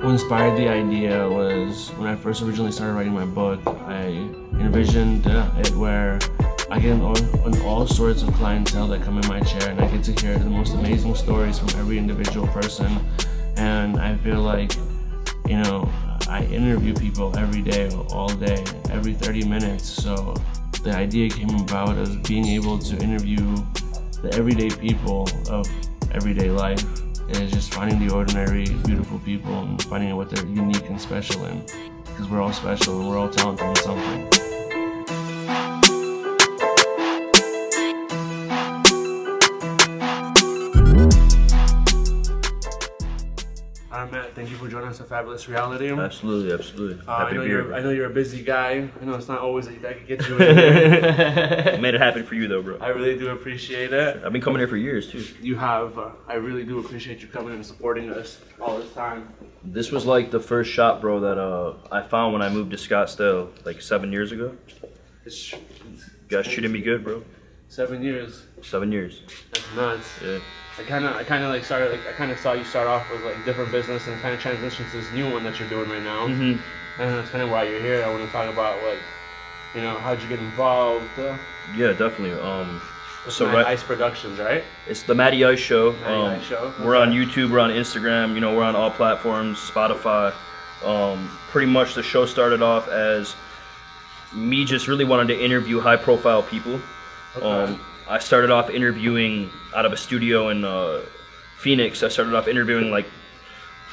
What inspired the idea was when I first originally started writing my book, I envisioned it where I get on all sorts of clientele that come in my chair, and I get to hear the most amazing stories from every individual person. And I feel like, you know, I interview people every day, all day, every 30 minutes. So the idea came about as being able to interview the everyday people of everyday life. And it's just finding the ordinary, beautiful people and finding what they're unique and special in. Because we're all special and we're all talented in something. Matt, thank you for joining us at Fabulous Reality. Absolutely. I know you're a busy guy. I know it's not always that I can get you in here. I made it happen for you though, bro. I really do appreciate it. I've been coming here for years too. You have. I really do appreciate you coming and supporting us all this time. This was like the first shop, bro, that I found when I moved to Scottsdale like 7 years ago. You guys treated me good, bro. 7 years. 7 years. That's nuts. Yeah. I kind of saw you start off with like different business and kind of transition to this new one that you're doing right now. Mm-hmm. And that's kind of why you're here. I want to talk about like, you know, how'd you get involved? Yeah, definitely. So Ice Productions, right? It's the Matty Ice Show. Matty Ice Show. We're on YouTube, we're on Instagram, you know, we're on all platforms, Spotify. Pretty much the show started off as me just really wanting to interview high profile people. Okay. I started off interviewing out of a studio in Phoenix. I started off interviewing like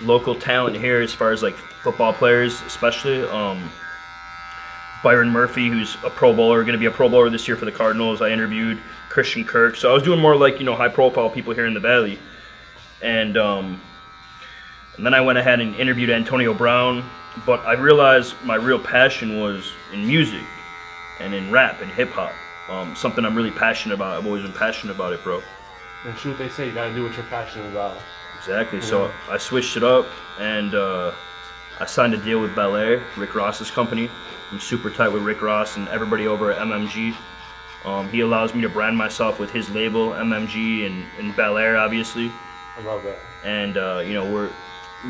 local talent here as far as like football players, especially. Byron Murphy, who's a Pro Bowler, going to be a Pro Bowler this year for the Cardinals. I interviewed Christian Kirk. So I was doing more like, you know, high profile people here in the Valley. And then I went ahead and interviewed Antonio Brown. But I realized my real passion was in music and in rap and hip hop. Something I'm really passionate about. I've always been passionate about it, bro. And true, they say you gotta do what you're passionate about. Exactly. Yeah. So I switched it up, and I signed a deal with Bel Air, Rick Ross's company. I'm super tight with Rick Ross and everybody over at MMG. He allows me to brand myself with his label, MMG, and Bel Air, obviously. I love that. And you know, we're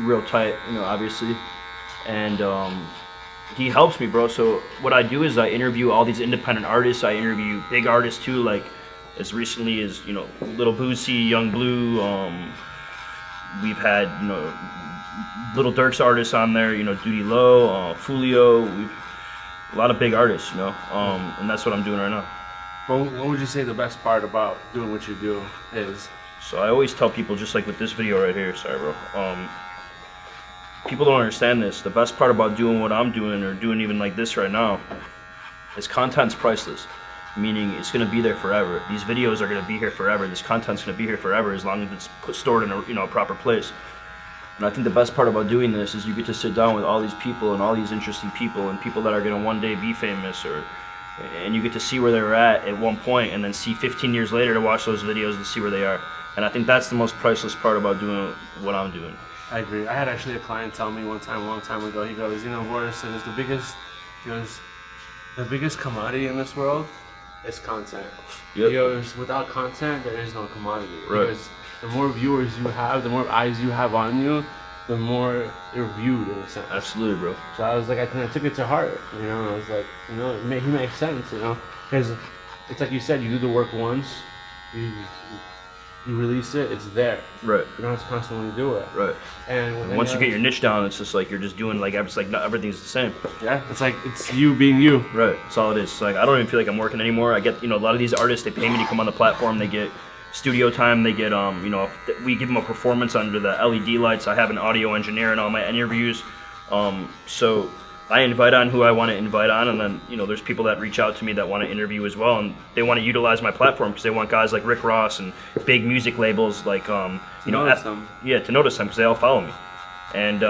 real tight, you know, obviously. And he helps me, bro. So what I do is I interview all these independent artists. I interview big artists too, like as recently as, you know, Lil Boosie, Young Blue. We've had, you know, Little Durk's artists on there, you know, Duty Low, Fulio. A lot of big artists, you know, and that's what I'm doing right now. Well, what would you say the best part about doing what you do is? So I always tell people, just like with this video right here, sorry, bro. People don't understand this. The best part about doing what I'm doing, or doing even like this right now, is content's priceless. Meaning it's gonna be there forever. These videos are gonna be here forever. This content's gonna be here forever as long as it's stored in a, you know, a proper place. And I think the best part about doing this is you get to sit down with all these people and all these interesting people and people that are gonna one day be famous, and you get to see where they were at one point, and then see 15 years later to watch those videos and see where they are. And I think that's the most priceless part about doing what I'm doing. I agree. I had actually a client tell me one time, a long time ago, he goes, you know, Boris, the biggest commodity in this world is content. Yep. He goes, without content, there is no commodity. Right. Because the more viewers you have, the more eyes you have on you, the more you're viewed in a sense. Absolutely, bro. So I was like, I took it to heart, you know, I was like, you know, he makes sense, you know, because it's like you said, you do the work once, you release it, it's there. Right. You don't have to constantly do it. Right. And once you get your niche down, it's just like you're just doing like, it's like not everything's the same. Yeah, it's like it's you being you. Right. That's all it is. It's like I don't even feel like I'm working anymore. I get, you know, a lot of these artists, they pay me to come on the platform. They get studio time. They get you know, we give them a performance under the LED lights. I have an audio engineer in all my interviews. So I invite on who I want to invite on, and then, you know, there's people that reach out to me that want to interview as well, and they want to utilize my platform because they want guys like Rick Ross and big music labels like you know, to notice them because they all follow me, and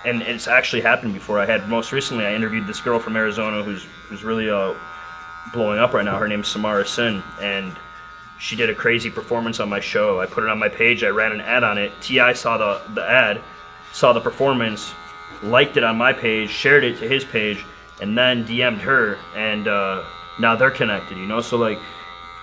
it's actually happened before. Most recently I interviewed this girl from Arizona who's really blowing up right now. Her name's Samara Sin, and she did a crazy performance on my show. I put it on my page. I ran an ad on it. T.I. saw the ad, saw the performance, liked it on my page, shared it to his page, and then DM'd her, and now they're connected, you know? So like,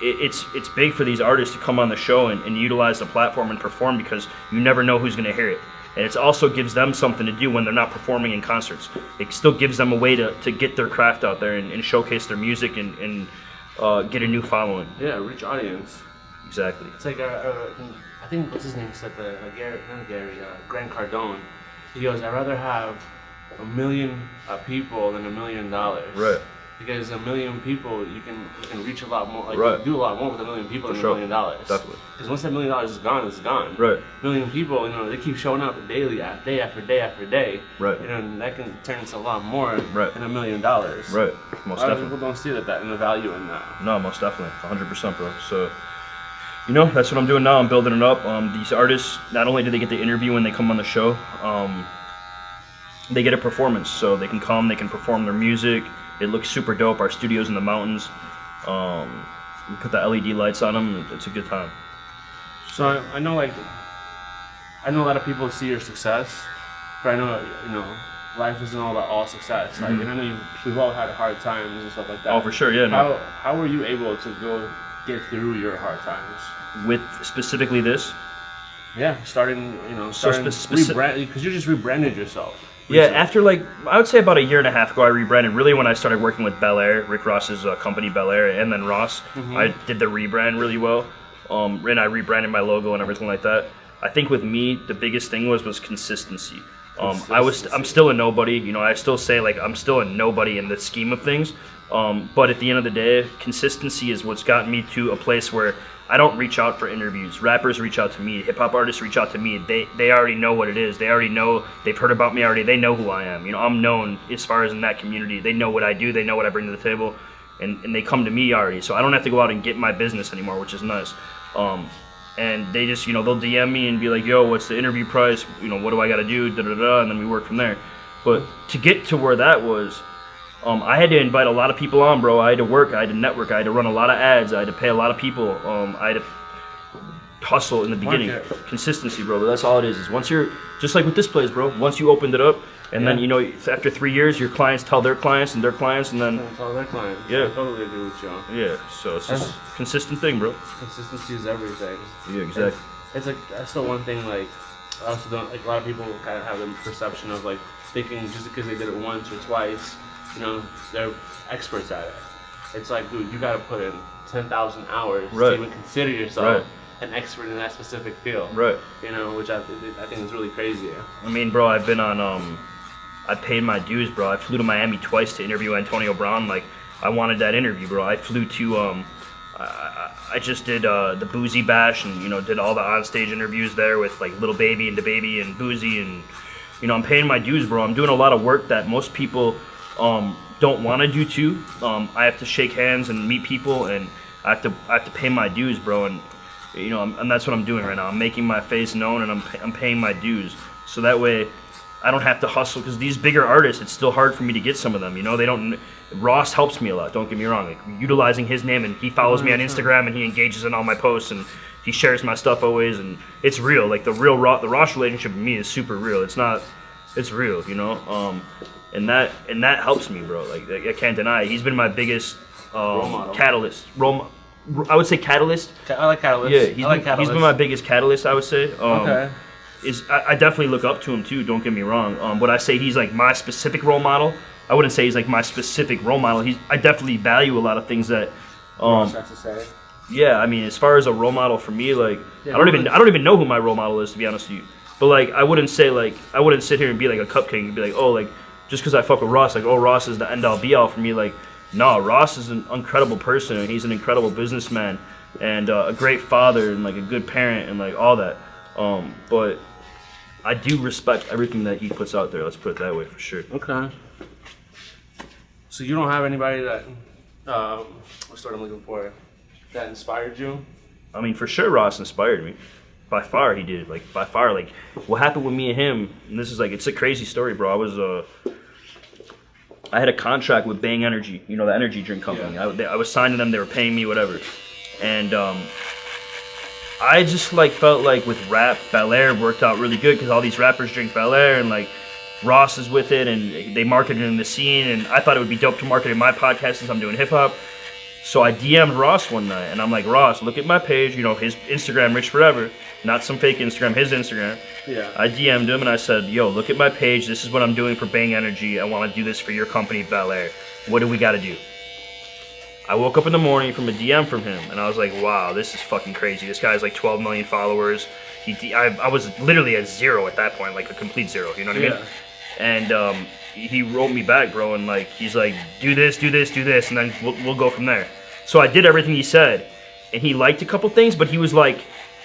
it's big for these artists to come on the show and utilize the platform and perform, because you never know who's gonna hear it. and it also gives them something to do when they're not performing in concerts. It still gives them a way to get their craft out there and showcase their music and get a new following. Yeah, rich audience. Exactly. It's like I think what's his name said Grant Cardone. He goes, I'd rather have 1 million people than $1 million. Right. Because 1 million people, you can reach a lot more. Like, Right. you can do a lot more with 1 million people than sure. $1 million. Definitely. Because once that $1 million is gone, it's gone. Right. 1 million people, they keep showing up daily, day after day after day. Right. And that can turn into a lot more Right. than $1 million. Right. Most A lot of definitely. people don't see that and the value in that. No, most definitely, 100%, bro. So, that's what I'm doing now. I'm building it up. These artists, not only do they get the interview when they come on the show, they get a performance. So they can come, they can perform their music. It looks super dope. Our studio's in the mountains. We put the LED lights on them. It's a good time. So I know, a lot of people see your success, but I know, life isn't all success. Like, and I know we've all had hard times and stuff like that. Oh, for sure, yeah. No. How were you able to get through your hard times? With specifically this? Yeah, starting rebrand, because you just rebranded yourself. Yeah, recently. after I would say about 1.5 years ago, I rebranded. Really, when I started working with Bel Air, Rick Ross's company Bel Air, and then Ross, I did the rebrand really well. And I rebranded my logo and everything like that. I think with me, the biggest thing was consistency. I'm still a nobody. I still say I'm still a nobody in the scheme of things. But at the end of the day, consistency is what's gotten me to a place where I don't reach out for interviews. Rappers reach out to me. Hip hop artists reach out to me. They already know what it is. They already know. They've heard about me already. They know who I am. I'm known as far as in that community. They know what I do. They know what I bring to the table, and they come to me already. So I don't have to go out and get my business anymore, which is nice. And they just, they'll DM me and be like, yo, what's the interview price? What do I got to do? Da da da. And then we work from there. But to get to where that was, I had to invite a lot of people on, bro. I had to work. I had to network. I had to run a lot of ads. I had to pay a lot of people. I had to hustle in the beginning. Market. Consistency, bro. But that's all it is. Once you're, just like with this place, bro, once you opened it up, and then, after 3 years, your clients tell their clients and their clients, and then... Tell their clients. Yeah. I totally agree with you. Yeah, so it's just consistent thing, bro. Consistency is everything. Yeah, exactly. It's that's the one thing, I also don't, a lot of people kind of have the perception of, thinking just because they did it once or twice, they're experts at it. It's dude, you gotta put in 10,000 hours to even consider yourself an expert in that specific field. Right. Which I think is really crazy. I mean, bro, I've been on, I paid my dues, bro. I flew to Miami twice to interview Antonio Brown. I wanted that interview, bro. I flew to, I just did the Boozy Bash and, did all the onstage interviews there with, Lil Baby and DaBaby and Boozy. And, I'm paying my dues, bro. I'm doing a lot of work that most people don't want to do, too. I have to shake hands and meet people, and I have to pay my dues, bro. And, and that's what I'm doing right now. I'm making my face known, and I'm paying my dues. So that way, I don't have to hustle, because these bigger artists, it's still hard for me to get some of them. They don't. Ross helps me a lot. Don't get me wrong. Utilizing his name, and he follows me on Instagram, and he engages in all my posts, and he shares my stuff always, and it's real. The Ross relationship with me is super real. It's real, and that helps me, bro. I can't deny it. He's been my biggest catalyst. I would say catalyst. I like Catalyst. Yeah, he's been my biggest catalyst, I would say. Okay. I definitely look up to him too. Don't get me wrong. Would I say he's my specific role model? I wouldn't say he's my specific role model. I definitely value a lot of things that. That's to say. Yeah, I mean, as far as a role model for me, I don't even know who my role model is, to be honest with you. But I wouldn't say I wouldn't sit here and be a cupcake and be just because I fuck with Ross, Ross is the end all be all for me. No, Ross is an incredible person, and he's an incredible businessman, and a great father, and a good parent, and all that. But I do respect everything that he puts out there. Let's put it that way, for sure. Okay. So you don't have anybody that, what's the word I'm looking for, that inspired you? I mean, for sure, Ross inspired me. By far, he did. By far, what happened with me and him, and this is it's a crazy story, bro. I had a contract with Bang Energy, the energy drink company. Yeah. I was signed to them, they were paying me, whatever. And I just felt with rap, Bel Air worked out really good, because all these rappers drink Bel Air, and Ross is with it, and they market it in the scene, and I thought it would be dope to market in my podcast since I'm doing hip hop. So I DM'd Ross one night, and I'm like, Ross, look at my page, you know, his Instagram, Rich Forever, not some fake Instagram, his Instagram. Yeah. I DM'd him and I said, yo, look at my page. This is what I'm doing for Bang Energy. I want to do this for your company, Bel Air. What do we got to do? I woke up in the morning from a DM from him, and I was like, wow, this is fucking crazy. This guy has like 12 million followers. I was literally at zero at that point, like a complete zero, you know what I mean? And he wrote me back, bro, and like he's like, do this, and then we'll go from there. So I did everything he said, and he liked a couple things, but he was like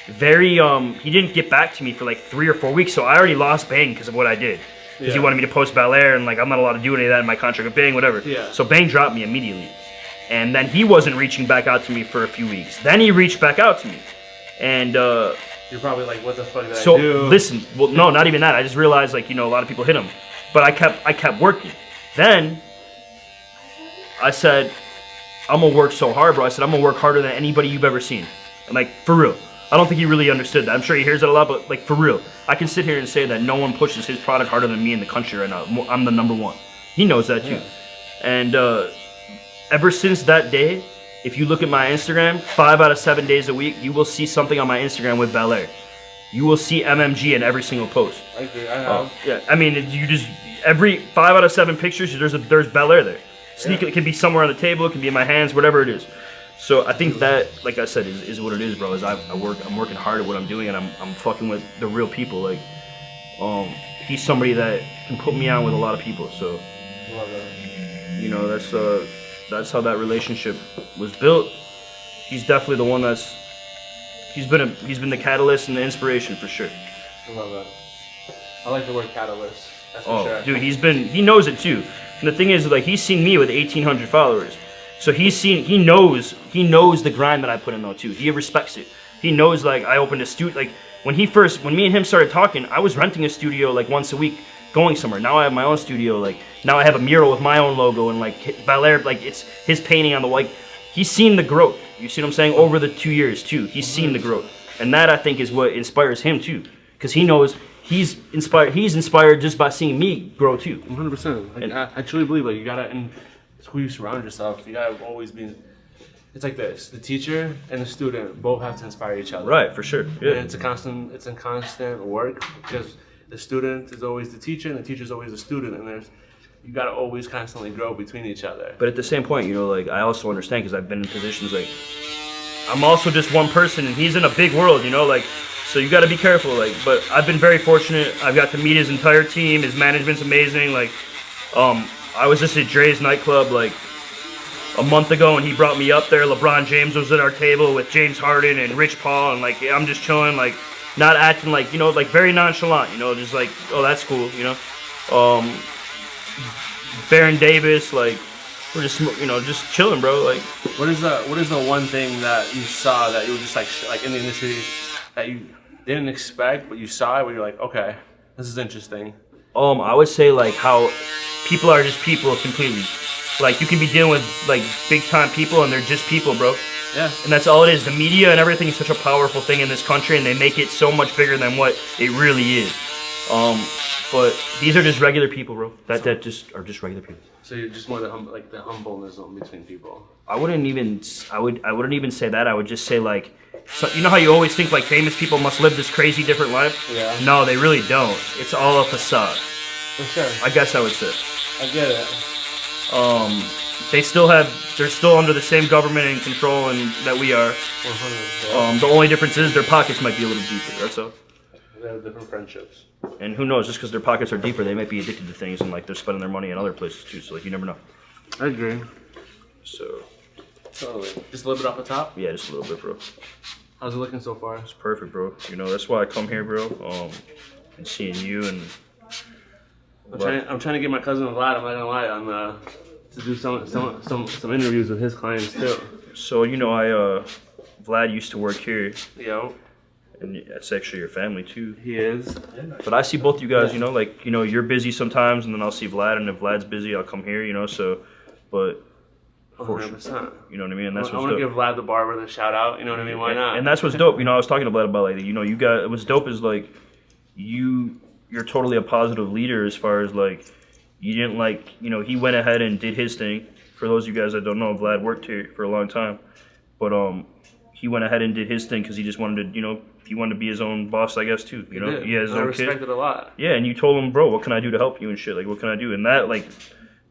very he didn't get back to me for like 3 or 4 weeks. So I already lost Bang because of what I did. Because he wanted me to post Bel Air, and like I'm not allowed to do any of that in my contract with Bang, whatever. Yeah. So Bang dropped me immediately, and then he wasn't reaching back out to me for a few weeks. Then he reached back out to me, and you're probably like, what the fuck did so I do? listen, well, no, not even that. I just realized, like, you know, a lot of people hit him, but I kept working. Then I said, I'm gonna work so hard, bro. I said, I'm gonna work harder than anybody you've ever seen, and like for real. I don't think he really understood that. I'm sure he hears it a lot, but like for real, I can sit here and say that no one pushes his product harder than me in the country right now. I'm the #1. He knows that too, and ever since that day. If you look at my Instagram, 5 out of 7 days a week, you will see something on my Instagram with Bel Air. You will see MMG in every single post. I agree. I have. Yeah, I mean, you just every 5 out of 7 pictures, there's Bel Air there. It can be somewhere on the table, it can be in my hands, whatever it is. So I think that, like I said, is what it is, bro. Is I'm working hard at what I'm doing, and I'm fucking with the real people. Like, he's somebody that can put me on with a lot of people. So, you know, that's how that relationship was built. He's definitely the one he's been the catalyst and the inspiration for sure. I love that. I like the word catalyst. That's for sure. Dude, he knows it too. And the thing is, like, he's seen me with 1,800 followers. So he knows the grind that I put in though too. He respects it. He knows, like, I opened a studio, like when me and him started talking, I was renting a studio like once a week, going somewhere. Now I have my own studio. Like, now I have a mural with my own logo, and like Bel Air, like it's his painting on the wall. Like, he's seen the growth. You see what I'm saying? Over the 2 years too, he's seen the growth, and that I think is what inspires him too, because he knows he's inspired. He's inspired just by seeing me grow too. 100%. Like, I truly believe, like, you gotta, and it's who you surround yourself. You gotta always be. It's like this: the teacher and the student both have to inspire each other. Right, for sure. Yeah. And it's a constant work, because the student is always the teacher and the teacher is always the student, and you gotta always constantly grow between each other. But at the same point, you know, like, I also understand, because I've been in positions like, I'm also just one person, and he's in a big world, you know, like, so you gotta be careful, like, but I've been very fortunate. I've got to meet his entire team. His management's amazing. Like, I was just at Dre's nightclub like a month ago, and he brought me up there. LeBron James was at our table with James Harden and Rich Paul, and like, I'm just chilling, like, not acting like, you know, like very nonchalant, you know, just like, oh, that's cool, you know. Baron Davis, like, we're just, you know, just chilling, bro. Like, what is the one thing that you saw that you were just like in the industry that you didn't expect, but you saw it where you're like, okay, this is interesting? I would say, like, how people are just people completely. Like, you can be dealing with like big time people, and they're just people, bro. Yeah. And that's all it is. The media and everything is such a powerful thing in this country, and they make it so much bigger than what it really is. But these are just regular people, bro. That just are just regular people. So you're just more the humbleness between people. I wouldn't even say that. I would just say, like, so, you know how you always think like famous people must live this crazy different life? Yeah. No, they really don't. It's all a facade. For sure. I guess I would say. I get it. They're still under the same government and control and that we are. 100%. The only difference is their pockets might be a little deeper. That's all. They have different friendships. And who knows? Just because their pockets are deeper, they might be addicted to things, and like they're spending their money in other places too. So like, you never know. I agree. So. Totally. Just a little bit off the top. Yeah, just a little bit, bro. How's it looking so far? It's perfect, bro. You know, that's why I come here, bro. And seeing you and. I'm trying to get my cousin Vlad. I'm not gonna lie, to do some interviews with his clients too. So you know, Vlad used to work here. Yo. And that's actually your family too. He is. But I see both you guys, you know, like, you know, you're busy sometimes, and then I'll see Vlad, and if Vlad's busy, I'll come here, you know. So, but. 100%. You know what I mean? And that's what's I want to give Vlad the barber the shout out. You know what I mean? Why not? And that's what's dope. You know, I was talking to Vlad about, like, you know, what's dope is like you're totally a positive leader as far as like you didn't, like, you know, he went ahead and did his thing, for those of you guys that don't know, Vlad worked here for a long time, but he went ahead and did his thing because he just wanted to, you know, he wanted to be his own boss, I guess, too. You know, he has his I own respect kid. it a lot. Yeah, and you told him, bro, what can I do to help you and shit? Like, what can I do? And that, like,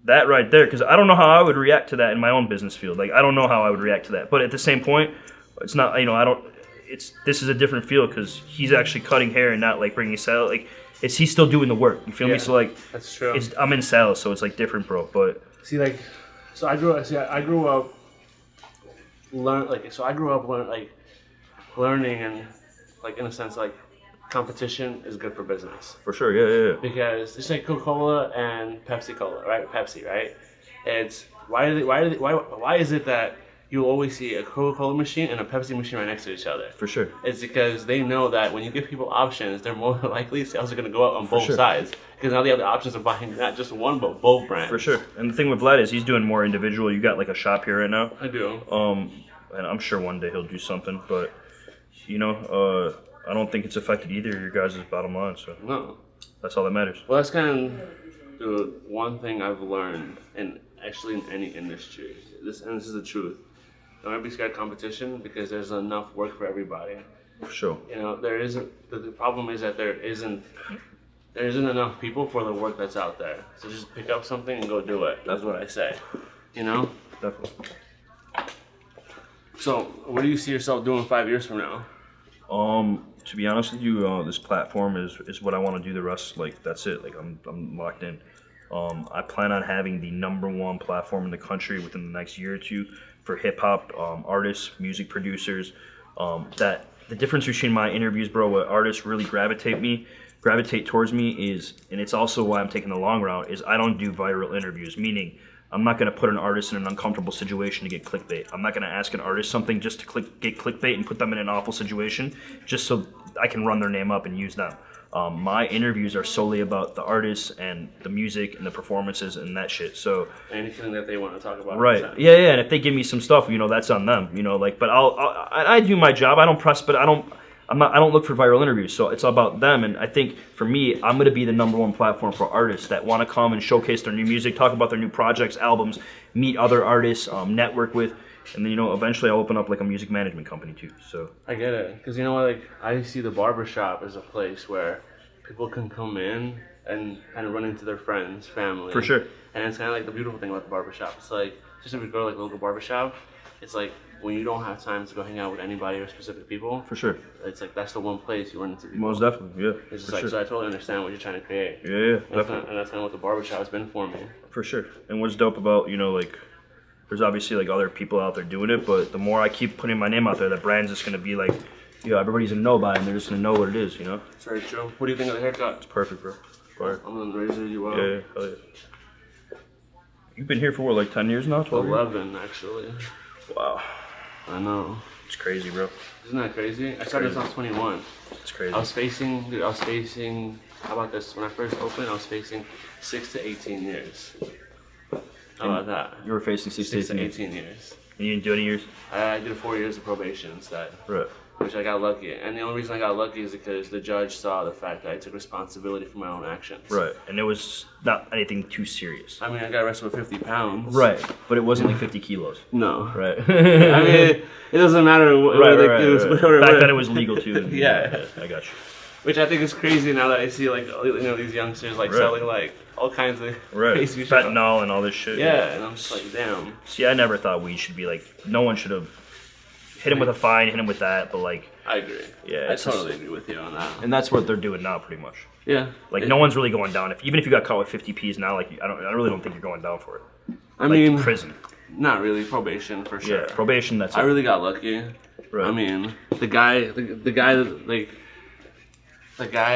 that right there, because I don't know how I would react to that in my own business field. Like, I don't know how I would react to that. But at the same point, it's not, you know, I don't, this is a different field because he's actually cutting hair and not, like, bringing sales. Like, he's still doing the work. You feel me? So, like, that's true. I'm in sales, so it's, like, different, bro. But, See, like, so I grew up learning and, like, in a sense, like, competition is good for business. for sure, yeah. Because it's like Coca-Cola and Pepsi-Cola, right? Pepsi, right? It's why is it that you always see a Coca-Cola machine and a Pepsi machine right next to each other? For sure. It's because they know that when you give people options, they're more likely sales are going to go up on both sure. sides. Because now they have the options of buying not just one, but both brands. For sure. And the thing with Vlad is he's doing more individual. You got, like, a shop here right now. I do. And I'm sure one day he'll do something, but, you know, I don't think it's affected either of your guys' bottom line, so No. that's all that matters. Well, that's kind of the one thing I've learned, and actually in any industry. This is the truth. Don't ever be scared of competition because there's enough work for everybody. For sure. You know, there isn't. The problem is that there isn't enough people for the work that's out there. So just pick up something and go do it. That's what I say. You know. Definitely. So, what do you see yourself doing 5 years from now? To be honest with you, this platform is what I want to do the rest. Like, that's it. Like, I'm locked in. I plan on having the #1 platform in the country within the next year or two for hip hop artists, music producers. That the difference between my interviews, bro, what artists really gravitate towards me is, and it's also why I'm taking the long route, is I don't do viral interviews, meaning I'm not going to put an artist in an uncomfortable situation to get clickbait. I'm not going to ask an artist something just to get clickbait and put them in an awful situation just so I can run their name up and use them. My interviews are solely about the artists and the music and the performances and that shit. So Anything that they want to talk about. right, yeah, and if they give me some stuff, you know, that's on them. You know, like, but I do my job. I don't press, but I don't look for viral interviews, so it's all about them. And I think for me, I'm gonna be the #1 platform for artists that want to come and showcase their new music, talk about their new projects, albums, meet other artists, network with, and then, you know, eventually I'll open up like a music management company too. So I get it, because you know what, like, I see the barbershop as a place where people can come in and kind of run into their friends, family. for sure, And it's kind of like the beautiful thing about the barbershop. It's like, just if you go to like a local barbershop, it's like when you don't have time to go hang out with anybody or specific people, for sure, it's like that's the one place you run into people. most definitely, yeah, It's just for like, sure. so I totally understand what you're trying to create. Yeah, And that's definitely. kind of what the barbershop has been for me. For sure. And what's dope about, you know, like, there's obviously like other people out there doing it, but the more I keep putting my name out there, the brand's just gonna be like, you know, everybody's gonna know about it and they're just gonna know what it is, you know? It's very true. What do you think of the haircut? Perfect, bro. Fire. I'm gonna razor you out. Yeah, hell yeah. You've been here for what, like 10 years now? 12 years? 11 actually. Wow. I know. It's crazy, bro. Isn't that crazy? I started when I was 21. It's crazy. I was facing, how about this? When I first opened, I was facing 6 to 18 years. How about that? You were facing 6 16 to years. 18 years. And you didn't do any years? I did 4 years of probation instead, Right. which I got lucky. And the only reason I got lucky is because the judge saw the fact that I took responsibility for my own actions. Right. And it was not anything too serious. I mean, I got arrested with 50 pounds. Right. But it wasn't like 50 kilos. No. Right. I mean, it doesn't matter what Right, it right, was. right. Whatever, Back then it was legal too. and- Yeah. I got you. Which I think is crazy now that I see, like, you know, these youngsters, like, Right. selling, like, all kinds of Right. crazy shit. Fentanyl and all this shit. Yeah, and I'm just like, damn. See, I never thought weed should be like, no one should have hit him with a fine, hit him with that, but like, I agree. Yeah, I it's just- totally agree with you on that. and that's what they're doing now pretty much. Yeah. Like, no one's really going down. Even if you got caught with 50 Ps now, like, I really don't think you're going down for it. I Like, mean, prison. not really. Probation, for sure. Yeah, probation, that's it. I really got lucky. Right. I mean, the guy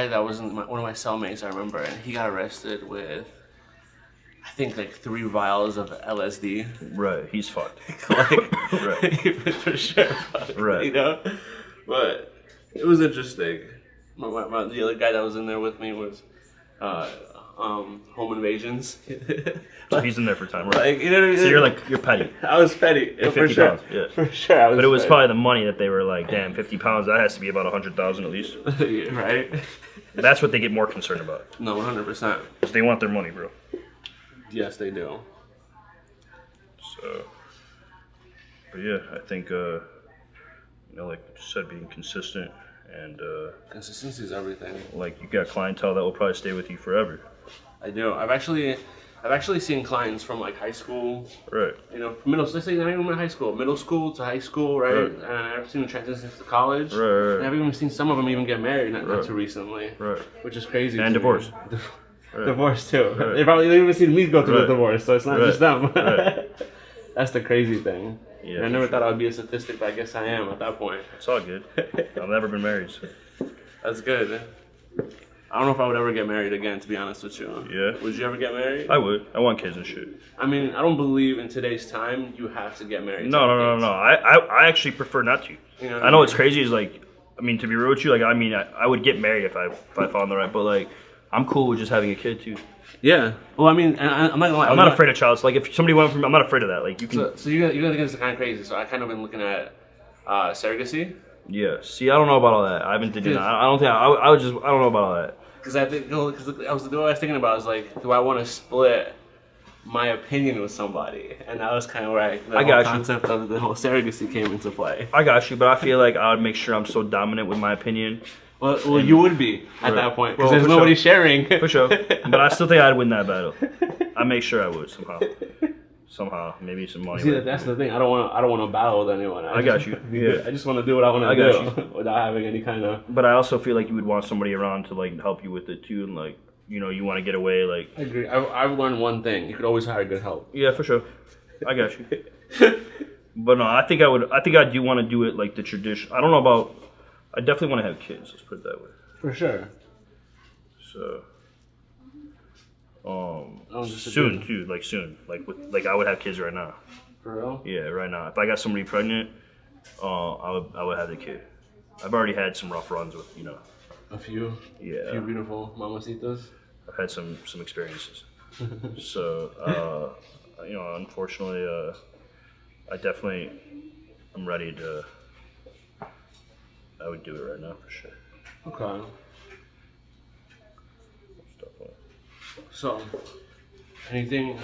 that was one of my cellmates, I remember, and he got arrested with, I think, like 3 vials of LSD. Right, he's fucked. Like, Right. he was for sure fucked, Right. you know? But it was interesting. The other guy that was in there with me was Home Invasions. So he's in there for time, right? Like, you know what I mean? So you're petty. I was petty, for 50 sure. pounds, yeah. For sure, I was But it was petty. probably the money that they were like, damn, 50 pounds, that has to be about 100,000 at least. Right? That's what they get more concerned about. No, 100%. Because they want their money, bro. Yes, they do. So, but yeah, I think you know, like you said, being consistent and Consistency is everything. like you got clientele that will probably stay with you forever. I do. I've actually seen clients from like high school, Right. you know, middle. Let's say not even high school, middle school to high school, right? Right. And I've seen the transitions to college. Right. And I've even seen some of them even get married not Right. too recently, Right. which is crazy. And to me. divorce. Right. Divorce too. Right. They probably even seen me go through Right. a divorce, so it's not Right. just them. Right. That's the crazy thing. Yeah, And I for never sure. thought I would be a statistic, but I guess I am at that point. It's all good. I've never been married, so That's good. I don't know if I would ever get married again, to be honest with you. Yeah. Would you ever get married? I would. I want kids and shit. I mean, I don't believe in today's time you have to get married. No, to no, have no, kids. no. I actually prefer not to. You know what I know what's crazy is like, I mean, to be real with you, like, I mean, I would get married if I found the right, but like, I'm cool with just having a kid too. Yeah. Well, I mean, and I'm not gonna lie. I'm not afraid of child. So like, if somebody went from, I'm not afraid of that. Like, you can. So you're gonna think this is kind of crazy. So I kind of been looking at surrogacy Yeah. See, I don't know about all that. I haven't did that. I don't think I would just. I don't know about all that. because I think because I was the way I was thinking about is like, do I want to split my opinion with somebody? And that was kind of where the I whole got you. concept of the whole surrogacy came into play. I got you, but I feel like I would make sure I'm so dominant with my opinion. Well, you would be at Right. that point because Well, there's for nobody sure. sharing. For sure. But I still think I'd win that battle. I make sure I would somehow. Somehow, maybe some money. See, would- that's the thing. I don't want to battle with anyone. I got you. Yeah. I just want to do what I want I to got do without having any kind of. But I also feel like you would want somebody around to like help you with it too, and like, you know, you want to get away, like. I agree. I've learned one thing: you could always hire good help. Yeah, for sure. I got you. But no, I think I would. I think I do want to do it like the tradition. I don't know about. I definitely want to have kids. Let's put it that way. For sure. So. Just a Soon good- too, like soon, like with like I would have kids right now. For real? Yeah, right now. If I got somebody pregnant, I would have the kid. I've already had some rough runs with, you know. A few Yeah. beautiful mamacitas. I've had some experiences. So, you know, unfortunately, I'm ready to. I would do it right now for sure. Okay. Definitely. So, anything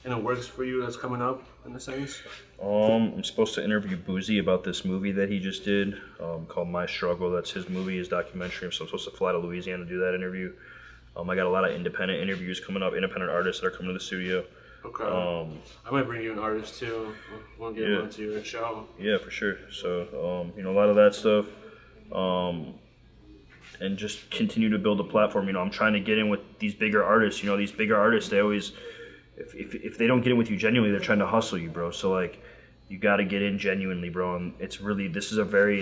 in the works for you that's coming up in a sense? I'm supposed to interview Boozy about this movie that he just did, called My Struggle. That's his movie, his documentary. So I'm supposed to fly to Louisiana to do that interview. I got a lot of independent interviews coming up, independent artists that are coming to the studio. Okay. Um, I might bring you an artist too. We'll get Yeah. him onto your show. Yeah, for sure. So, you know, a lot of that stuff. And just continue to build a platform. You know, I'm trying to get in with these bigger artists. You know, these bigger artists, they always, if they don't get in with you genuinely, they're trying to hustle you, bro. So, like, you got to get in genuinely, bro. And it's really, this is a very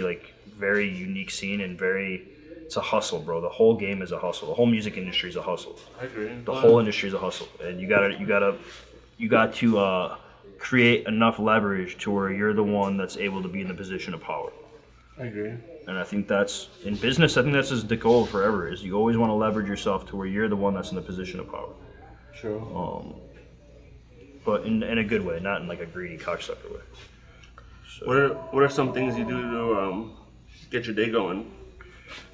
unique scene and it's a hustle, bro. The whole game is a hustle. The whole music industry is a hustle. I agree. The whole industry is a hustle. And you got to create enough leverage to where you're the one that's able to be in the position of power. I agree. And I think that's, in business, I think that's just the goal forever, is you always want to leverage yourself to where you're the one that's in the position of power. True. But in a good way, not in like a greedy cocksucker way. So, What are some things you do to get your day going?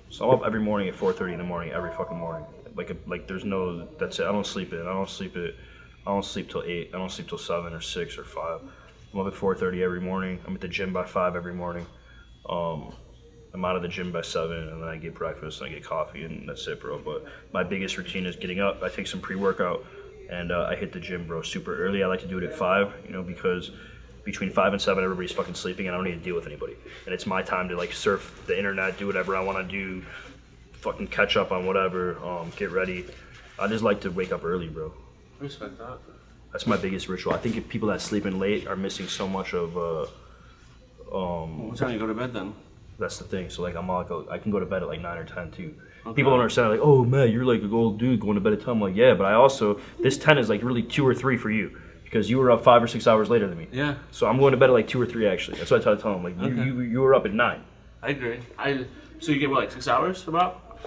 so I'm up every morning at 4:30 in the morning, every fucking morning. Like there's no, that's it. I don't sleep till 8. I don't sleep till 7 or 6 or 5. I'm up at 4:30 every morning. I'm at the gym by 5 every morning. I'm out of the gym by 7, and then I get breakfast and I get coffee, and that's it, bro. But my biggest routine is getting up. I take some pre-workout, and I hit the gym, bro, super early. I like to do it at 5, you know, because between 5 and 7, everybody's fucking sleeping, and I don't need to deal with anybody. And it's my time to like surf the internet, do whatever I want to do, fucking catch up on whatever, get ready. I just like to wake up early, bro. I respect that. That's my biggest ritual. I think if people that sleep in late are missing so much of. What time do you go to bed then? That's the thing. So like I can go to bed at like 9 or 10 too. People don't understand. Like, oh man, you're like a old dude going to bed at 10. I'm like, yeah, but I also, this 10 is like really 2 or 3 for you because you were up 5 or 6 hours later than me. Yeah. So I'm going to bed at like 2 or 3 actually. That's what I tell them. Like you were up at 9. I agree. So you get what, like 6 hours about?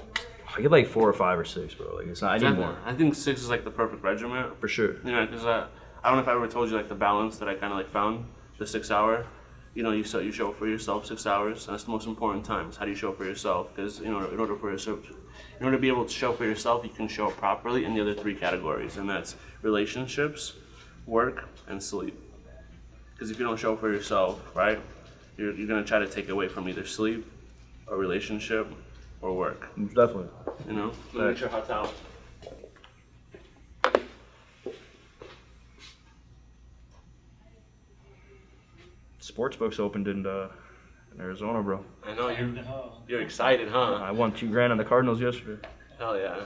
I get like 4 or 5 or 6, bro. Like it's not. I need more I think 6 is like the perfect regimen. for sure. You know, because I don't know if I ever told you like the balance that I kind of like found, the 6 hour. You know, you show up for yourself 6 hours. That's the most important times. How do you show up for yourself? Because in order to be able to show up for yourself, you can show up properly in the other 3 categories, and that's relationships, work and sleep. Because if you don't show up for yourself, right, you're gonna try to take away from either sleep, or relationship, or work. Definitely. You know. Let me make sure hot towel. Sportsbook's opened in Arizona, bro. I know you're excited, huh? I won $2,000 on the Cardinals yesterday. Hell yeah.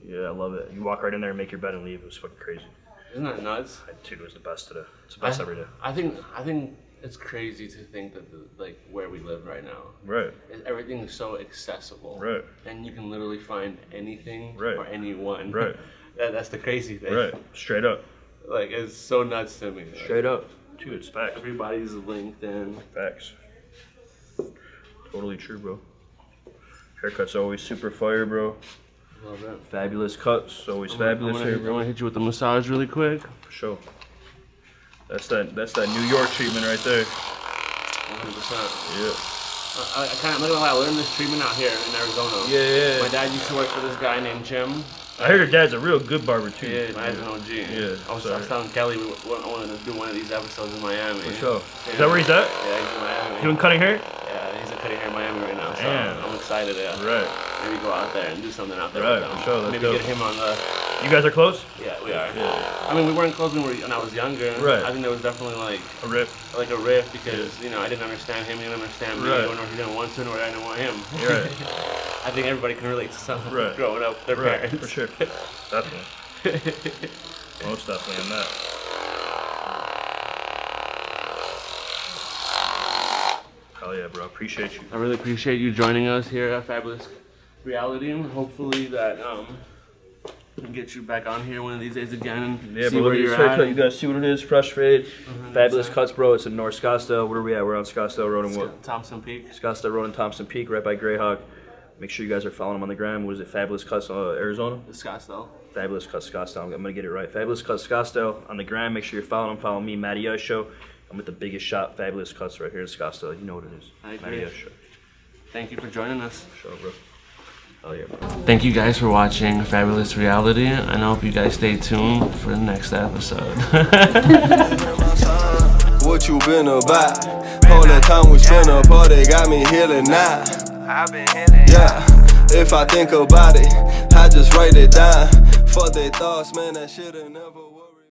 Yeah, I love it. You walk right in there and make your bed and leave. It was fucking crazy. Isn't that nuts? Dude, it was the best today. It's the best every day. I think it's crazy to think that like where we live right now. Right. Everything is so accessible. Right. And you can literally find anything Right. or anyone. Right. That's the crazy thing. Right. Straight up. Like it's so nuts to me. Like, Straight up. Dude, it's facts. everybody's linked in. Facts. Totally true, bro. Haircut's always super fire, bro. Love it. Fabulous cuts. Always fabulous I'm here, gonna bro. hit you with the massage really quick. For sure. That's that New York treatment right there. 100%. Yeah. I kind of, I'm not gonna lie, I learned this treatment out here in Arizona. Yeah. My dad used to work for this guy named Jim. I heard your dad's a real good barber too. Yeah, my dad's an OG. Yeah, I was telling Kelly I wanted to do one of these episodes in Miami. For sure. Yeah. Is that where he's at? Yeah, he's in Miami. Doing cutting hair? Yeah, he's cutting hair in Miami right now. So Damn. I'm excited to Right. maybe go out there and do something out there. Right, with him. for sure, let's maybe go. get him on the. You guys are close? Yeah, we are. Yeah. I mean, we weren't close when I was younger. Right. I think there was definitely like A rip. a rift because I didn't understand him, he didn't understand me, Right. or he didn't want to, nor I didn't want him. You're right. I think everybody can relate to something Right. growing up with their Right. parents. For sure. Definitely. Most definitely on that. Hell yeah, bro. Appreciate you. I really appreciate you joining us here at Fabulous Reality, and hopefully that we can get you back on here one of these days again and Yeah, see but where look at you're this at. haircut. You guys see what it is? Fresh fade. 100%. Fabulous cuts, bro. It's in North Scottsdale. Where are we at? We're on Scottsdale Road and what? Thompson Peak. Scottsdale Road and Thompson Peak, right by Greyhawk. Make sure you guys are following them on the gram. What is it? Fabulous Cuts Arizona? The Scottsdale. Fabulous Cuts Scottsdale. I'm gonna get it right. Fabulous Cuts Scottsdale on the gram. Make sure you're following them. Follow me, Matty Us Show. I'm with the biggest shop, Fabulous Cuts, right here in Scottsdale. You know what it is. I agree. Matty Us Show. Thank you for joining us. Show, bro. Hell yeah, bro. Thank you guys for watching Fabulous Reality, and I hope you guys stay tuned for the next episode. What you been about? All the time we spent apart, they got me healing now. I've been healing. Yeah, if I think about it, I just write it down. Fuck their thoughts, man, that shit'll never